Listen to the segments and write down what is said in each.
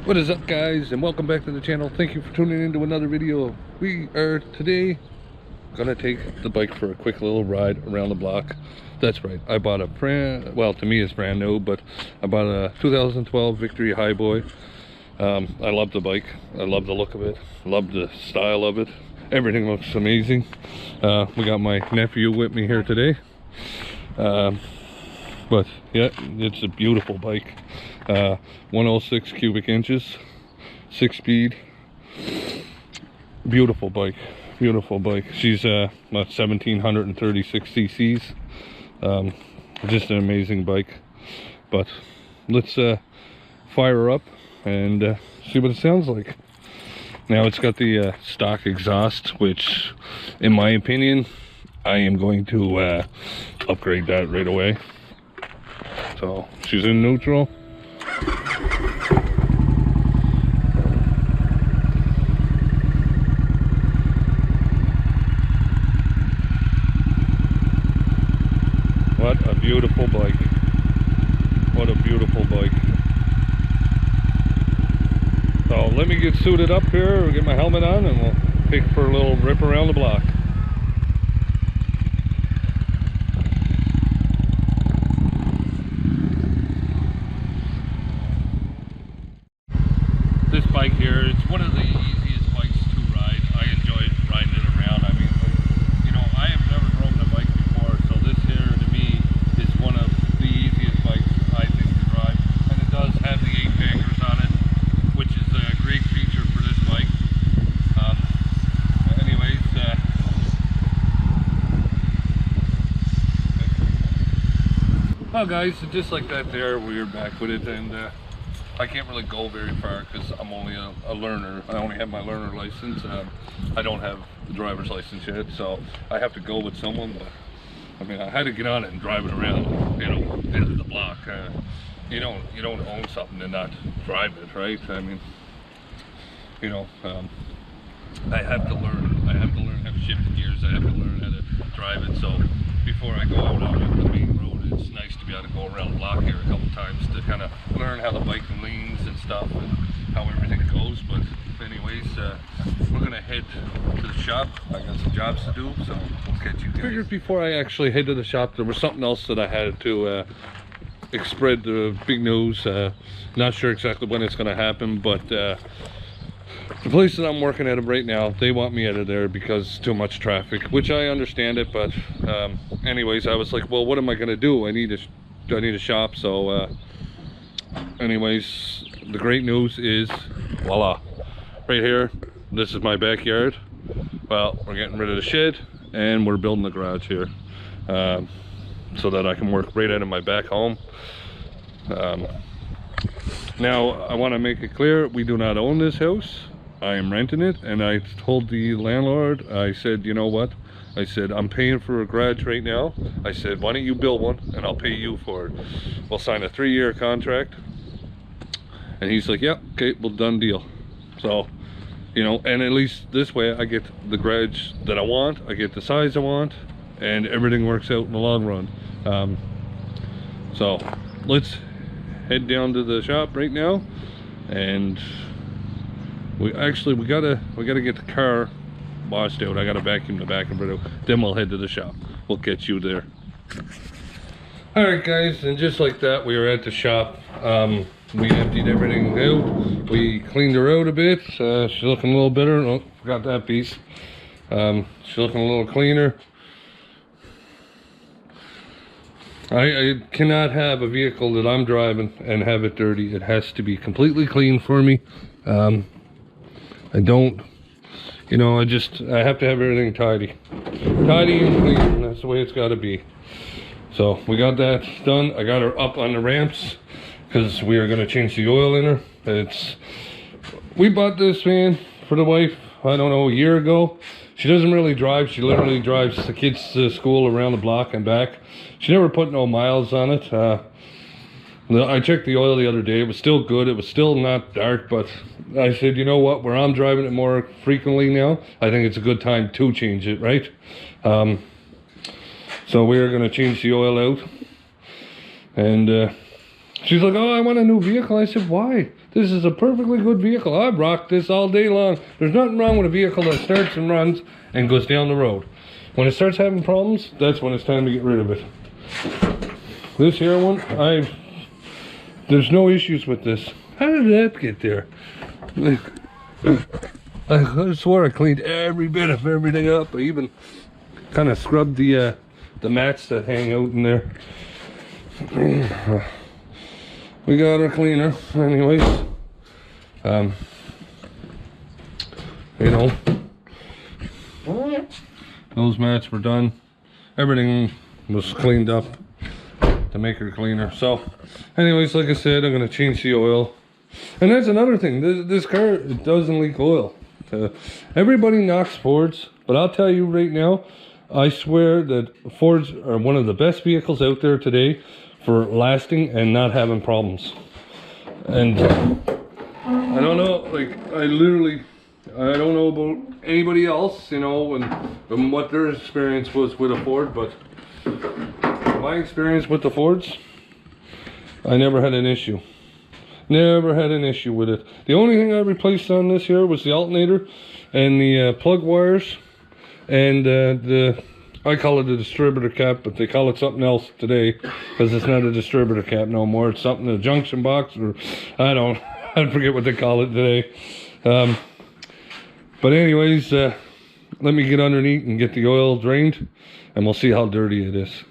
What is up, guys, and welcome back to the channel. Thank you for tuning into another video. We are today gonna take the bike for a quick little ride around the block. That's right, I bought a well, to me it's brand new, but I bought a 2012 Victory Highball. I love the bike. I love the look of it. I love the style of it. Everything looks amazing. We got my nephew with me here today. But yeah, it's a beautiful bike. 106 cubic inches, 6-speed. Beautiful bike, beautiful bike. She's about 1736 cc's. Just an amazing bike. But let's fire her up and see what it sounds like. Now it's got the stock exhaust, which in my opinion I am going to upgrade that right away. So she's in neutral. What a beautiful bike. What a beautiful bike. So let me get suited up here, get my helmet on, and we'll take for a little rip around the block. This bike here, it's one of the easiest bikes to ride. I enjoy riding it around. I mean, you know, I have never driven a bike before, so this here to me is one of the easiest bikes I think to drive. And it does have the 8 bankers on it, which is a great feature for this bike. Well guys, just like that there, we're back with it, and I can't really go very far because I'm only a learner. I only have my learner license. I don't have the driver's license yet, so I have to go with someone. But I mean, I had to get on it and drive it around, you know, into the block. You don't own something and not drive it, right? I mean, you know, I have to learn. I have to learn how to shift gears. I have to learn how to drive it. So before I go out on the main road, it's nice to be able to go around the block here a couple times to kind of learn how the bike leans and stuff and how everything goes. But anyways, we're gonna head to the shop. I got some jobs to do, so we'll catch you guys. Figured before I actually head to the shop, there was something else that I had to spread the big news. Not sure exactly when it's gonna happen, but the place that I'm working at right now, they want me out of there because it's too much traffic, which I understand it. But anyways, I was like, well, what am I gonna do? I need a shop. So anyways, the great news is, voila, right here, this is my backyard. Well, we're getting rid of the shed and we're building the garage here, so that I can work right out of my back home. Now I want to make it clear, we do not own this house. I am renting it, and I told the landlord, I said, you know what, I said, I'm paying for a garage right now. I said, why don't you build one and I'll pay you for it. We'll sign a 3-year contract. And he's like, yeah, okay, well, done deal. So, you know, and at least this way I get the garage that I want, I get the size I want, and everything works out in the long run. So let's head down to the shop right now, and we gotta get the car washed out. I gotta vacuum the back of it out, then we'll head to the shop. We'll get you there. All right guys, and just like that, we were at the shop. We emptied everything out, we cleaned her out a bit. She's looking a little better. Oh, forgot that piece. She's looking a little cleaner. I cannot have a vehicle that I'm driving and have it dirty. It has to be completely clean for me. I don't, you know, I have to have everything tidy and clean. That's the way it's got to be. So we got that done. I got her up on the ramps because we are going to change the oil in her. We bought this van for the wife, I don't know, a year ago. She doesn't really drive. She literally drives the kids to school around the block and back. She never put no miles on it. I checked the oil the other day. It was still good. It was still not dark, but I said, you know what, where I'm driving it more frequently now, I think it's a good time to change it, right? So we are going to change the oil out. And she's like, oh, I want a new vehicle. I said, why? This is a perfectly good vehicle. I've rocked this all day long. There's nothing wrong with a vehicle that starts and runs and goes down the road. When it starts having problems, that's when it's time to get rid of it. This here one, there's no issues with this. How did that get there? I swear I cleaned every bit of everything up. I even kind of scrubbed the mats that hang out in there. We got our cleaner, anyways. You know, those mats were done. Everything was cleaned up to make her cleaner. So, anyways, like I said, I'm gonna change the oil. And that's another thing. This car, it doesn't leak oil. Everybody knocks Fords, but I'll tell you right now, I swear that Fords are one of the best vehicles out there today for lasting and not having problems. And I don't know, like, I don't know about anybody else, you know, and what their experience was with a Ford, but my experience with the Fords, I never had an issue. Never had an issue with it. The only thing I replaced on this here was the alternator and the plug wires and I call it a distributor cap, but they call it something else today because it's not a distributor cap no more. It's something, a junction box, or I forget what they call it today. But anyways, let me get underneath and get the oil drained and we'll see how dirty it is.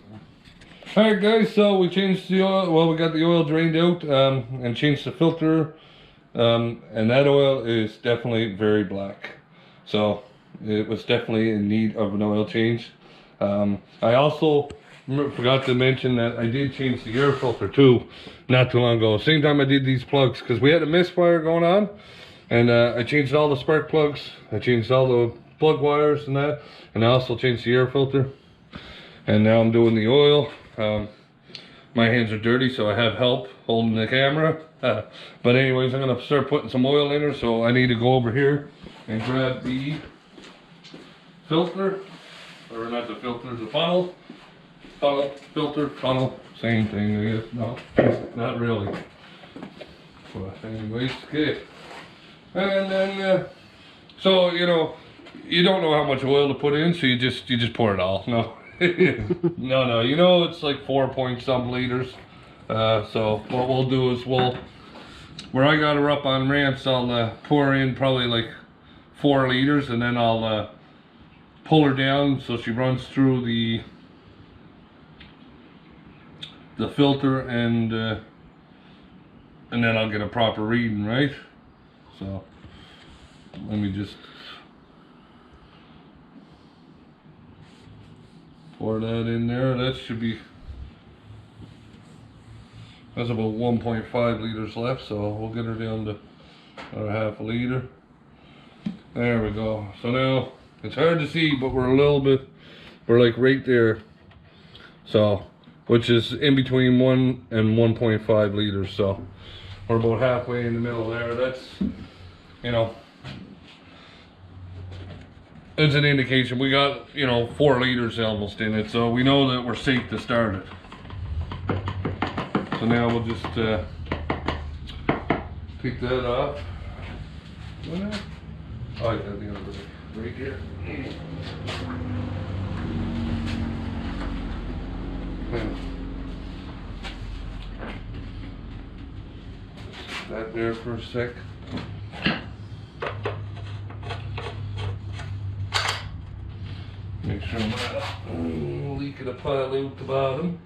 Alright guys, so we changed the oil, well, we got the oil drained out and changed the filter, and that oil is definitely very black. So it was definitely in need of an oil change. I also forgot to mention that I did change the air filter too, not too long ago. Same time I did these plugs, because we had a misfire going on, and I changed all the spark plugs, I changed all the plug wires and that, and I also changed the air filter. And now I'm doing the oil. My hands are dirty, so I have help holding the camera. But anyways, I'm gonna start putting some oil in her, so I need to go over here and grab the filter, or not the filter, the funnel, filter, funnel, same thing, I guess. No, not really. But anyways, okay. And then, so you know, you don't know how much oil to put in, so you just pour it all. No. No, you know, it's like 4 point some liters. So what we'll do is where I got her up on ramps, I'll pour in probably like 4 liters, and then I'll pull her down so she runs through the filter, and then I'll get a proper reading, right? So let me just pour that in there. That should be, that's about 1.5 liters left, so we'll get her down to about half a liter. There we go. So now it's hard to see, but we're like right there. So, which is in between 1 and 1.5 liters. So we're about halfway in the middle there. That's, you know, it's an indication. We got, you know, 4 liters almost in it, so we know that we're safe to start it. So now we'll just take that off. Oh, I got the other right here. Set that there for a sec. Make sure I'm not leaking a pile out the bottom.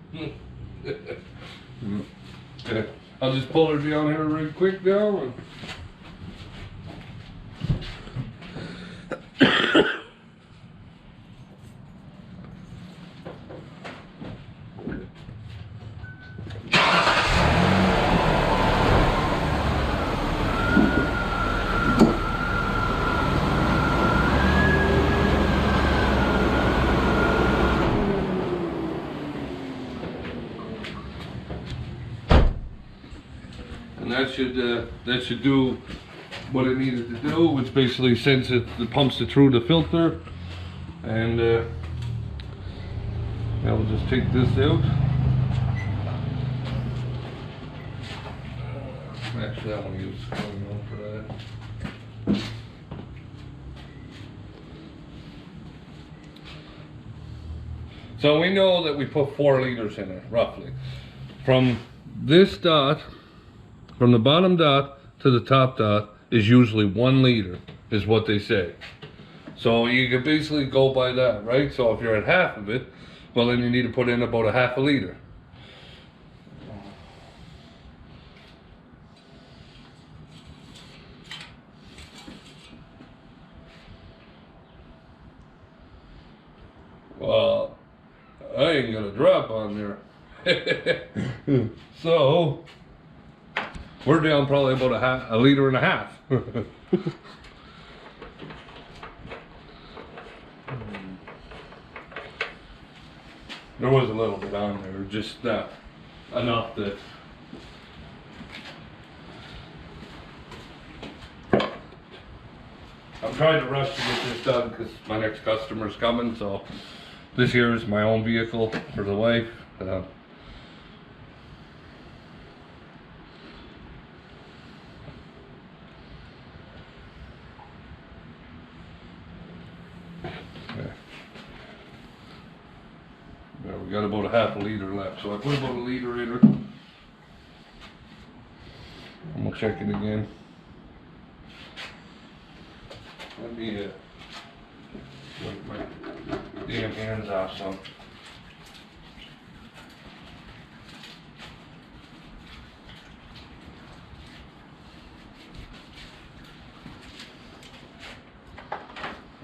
Okay, I'll just pull her down here real quick now. And that should do what it needed to do, which basically sends it, pumps it through the filter. And now we'll just take this out. Make That one he was going on for that. So we know that we put 4 liters in it, roughly. From this dot, from the bottom dot to the top dot is usually 1 liter, is what they say. So you can basically go by that, right? So if you're at half of it, well then you need to put in about a half a liter. Well, I ain't gonna drop on there. So we're down probably about a liter and a half. There was a little bit on there, just enough that I'm trying to rush to get this done because my next customer's coming. So this here is my own vehicle for the wife. Yeah, we got about a half a liter left, so I put about a liter in her. I'm gonna check it again. Let me wipe my damn hands off some.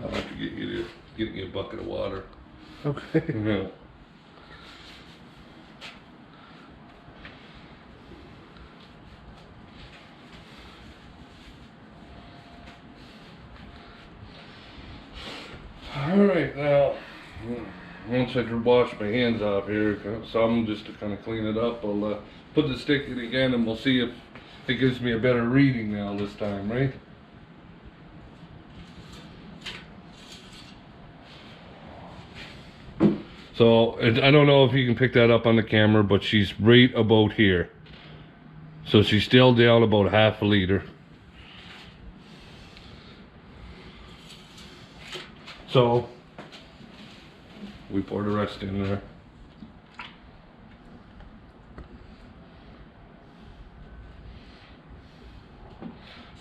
I'll have to get you a bucket of water. Okay. Yeah. Alright, now, once I wash my hands off here, some just to kind of clean it up, I'll put the stick in again and we'll see if it gives me a better reading now this time, right? So, I don't know if you can pick that up on the camera, but she's right about here. So she's still down about half a liter. So we pour the rest in there.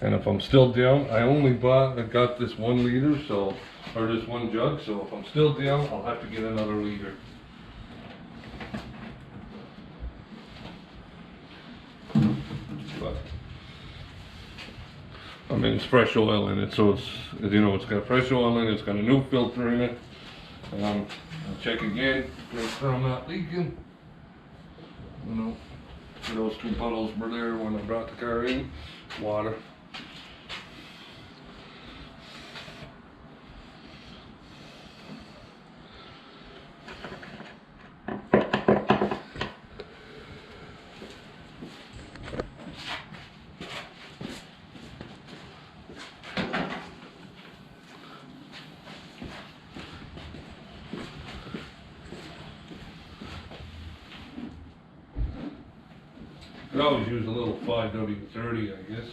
And if I'm still down, I got this 1 liter, so, or this 1 jug, so if I'm still down, I'll have to get another liter. But I mean, it's fresh oil in it, so it's, you know, it's got fresh oil in it, it's got a new filter in it. I'll check again, make sure I'm not leaking. You know, those 2 puddles were there when I brought the car in. Water. Could always use a little 5W30, I guess.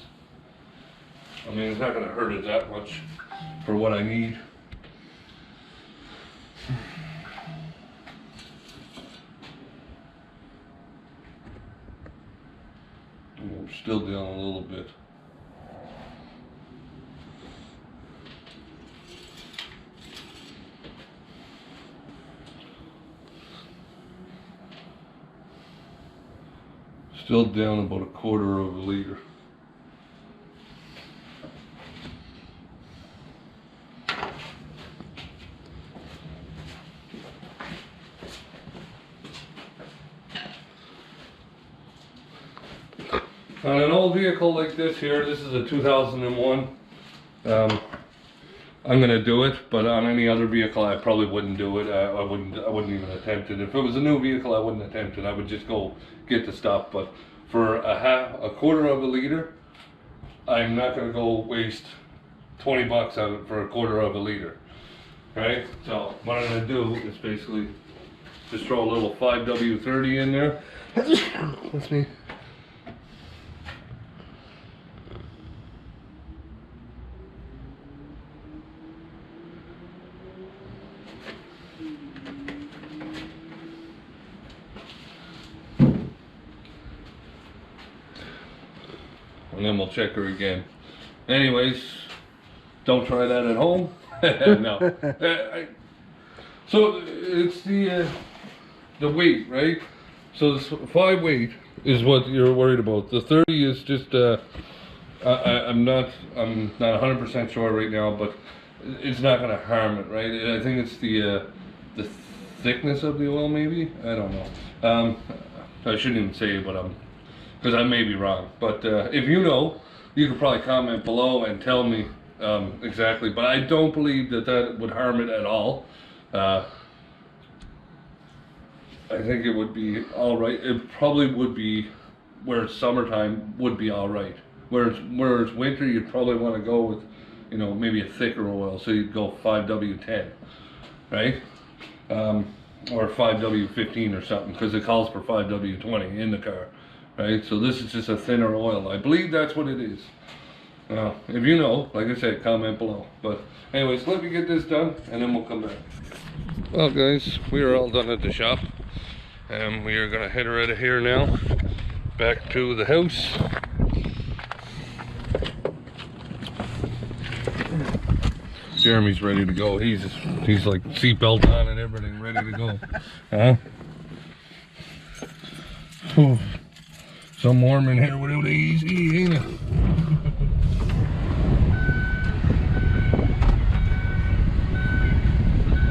I mean, it's not going to hurt it that much for what I need. We're still down a little bit. Still down about a quarter of a liter. On an old vehicle like this here, this is a 2001. I'm gonna do it, but on any other vehicle, I probably wouldn't do it. I wouldn't even attempt it. If it was a new vehicle, I wouldn't attempt it. I would just go get the stuff. But for a quarter of a liter, I'm not gonna go waste 20 bucks on it for a quarter of a liter, right? So what I'm gonna do is basically just throw a little 5W30 in there. That's me. and then we'll check her again. Anyways, don't try that at home. No. So it's the weight, right? So this 5 weight is what you're worried about. The 30 is just I'm not 100% sure right now, but it's not going to harm it, right? I think it's the thickness of the oil, maybe. I don't know. I shouldn't even say it, but because I may be wrong. But if you know, you could probably comment below and tell me exactly. But I don't believe that would harm it at all. I think it would be all right. It probably would be where it's summertime would be all right. Where it's winter, you'd probably want to go with, you know, maybe a thicker oil. So you'd go 5W10, right? Or 5W15 or something, because it calls for 5W20 in the car, right? So this is just a thinner oil. I believe that's what it is. If you know, like I said, comment below. But anyways, let me get this done and then we'll come back. Well guys, we are all done at the shop and we are gonna head right out of here now back to the house. Jeremy's ready to go. He's like seatbelt on and everything, ready to go. Whew. Some warm in here without easy, ain't it?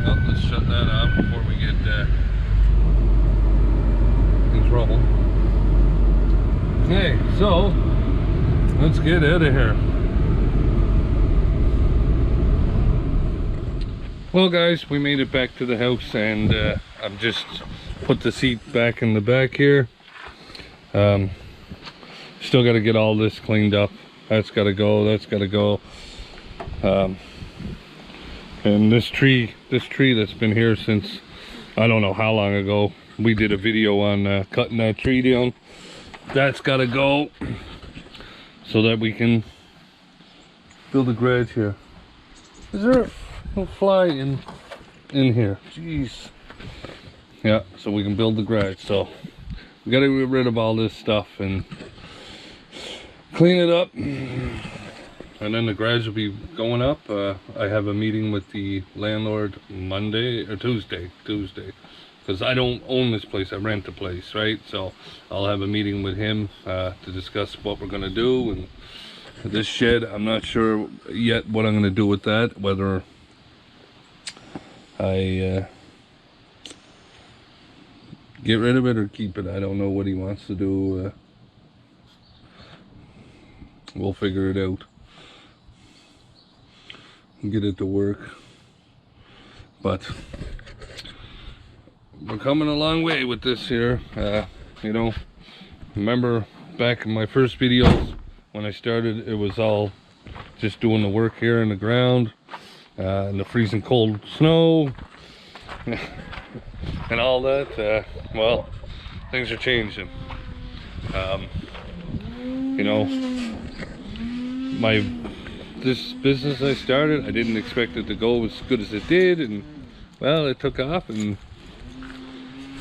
Well, let's shut that off before we get in trouble. Okay, so let's get out of here. Well guys, we made it back to the house and I've just put the seat back in the back here. Still got to get all this cleaned up. That's got to go, that's got to go. And this tree that's been here since I don't know how long ago. We did a video on cutting that tree down. That's got to go so that we can build a garage here. Is there a fly in here? Jeez. Yeah, so we can build the garage. So we got to get rid of all this stuff and clean it up, and then the garage will be going up. I have a meeting with the landlord Monday or Tuesday, because I don't own this place, I rent the place, right? So I'll have a meeting with him to discuss what we're gonna do. And this shed, I'm not sure yet what I'm gonna do with that, whether I get rid of it or keep it. I don't know what he wants to do. We'll figure it out and get it to work. But we're coming a long way with this here. You know, remember back in my first videos when I started, it was all just doing the work here in the ground, and the freezing cold snow and all that. Well, things are changing. You know, this business I started, I didn't expect it to go as good as it did, and well, it took off. And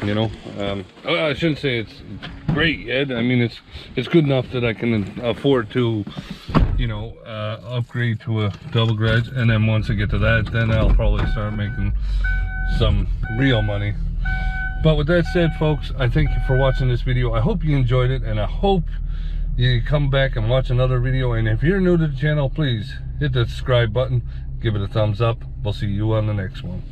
you know, I shouldn't say it's great yet. I mean, it's good enough that I can afford to, you know, upgrade to a double garage. And then once I get to that, then I'll probably start making some real money. But with that said, folks, I thank you for watching this video. I hope you enjoyed it, and I hope you come back and watch another video. And if you're new to the channel, please hit the subscribe button, give it a thumbs up. We'll see you on the next one.